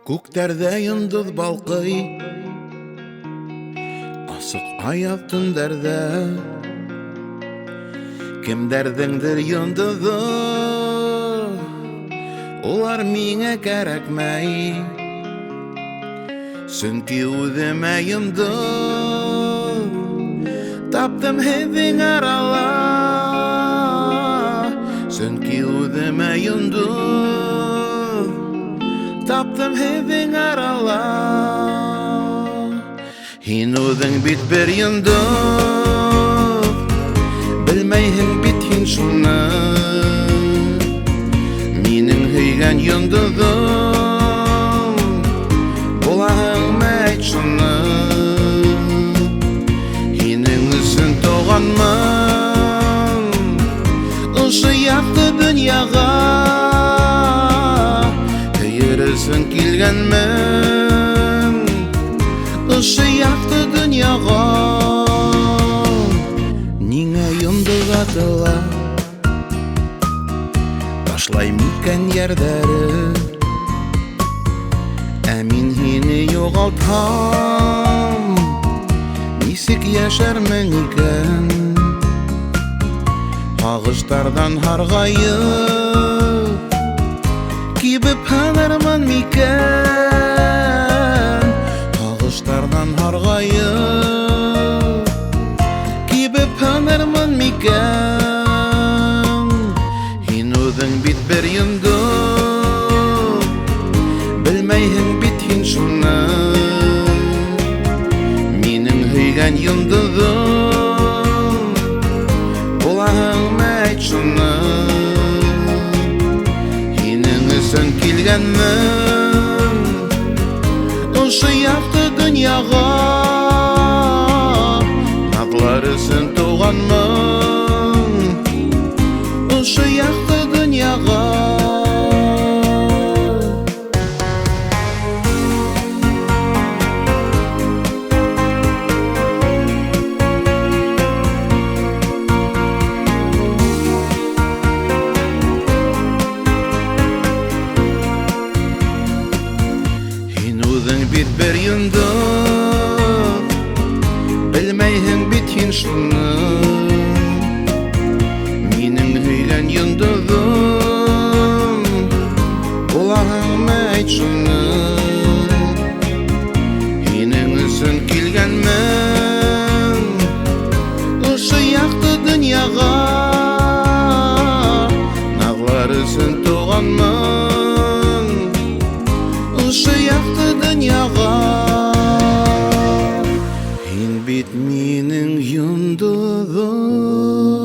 Күктәрдә йондыз балкый, асык аяз төндәрдә. Кемдәрдеңдер йондызы, улар миңа кәрәкмәй. Сөнки үземә йондыз таптым һеҙҙең арала. Сөнки үземә йондыз таптым һеҙҙең арала. Һин үҙең бит бер йондоҙ, белмәйһең бит һин шуны. Минең һөйгән йондоҙом, булаһыңмы әйт шуны. Һинең өсөн тыуғанмын ошо яҡты донъяға. Һөйөрөсөн килгәнмен ошо яҡты донъяға. Ниңә йондоҙ атыла, ташлай микән йәрҙәре? Ә мин һине юғалтһам, нисек йәшәрмен икән? Һағыштарҙан һарғайып, кибеп һанармын микән? Һағыштарҙан һарғайып, кибеп һанармын микән? Һин үҙең бит бер йондоҙ, белмәйһең бит һин шуны. Минең һөйгән йондоҙом, булаһыңмы әйт шуны. Һинең өсөн килгәнмен ошо яҡты донъяға. Наҙлар өсөн тыуғанмын ошо яҡты донъяға. Үҙең бит бер йондоҙ, белмәйһең бит һин шуны. Минең һөйгән йондоҙом, булаһыңмы әйт шуны. Һинең өсөн килгәнмен ошо яҡты донъяға. Наҙлар өсөн тыуғанмын ошо яҡты донъяға. Һин бит минең йондоҙом.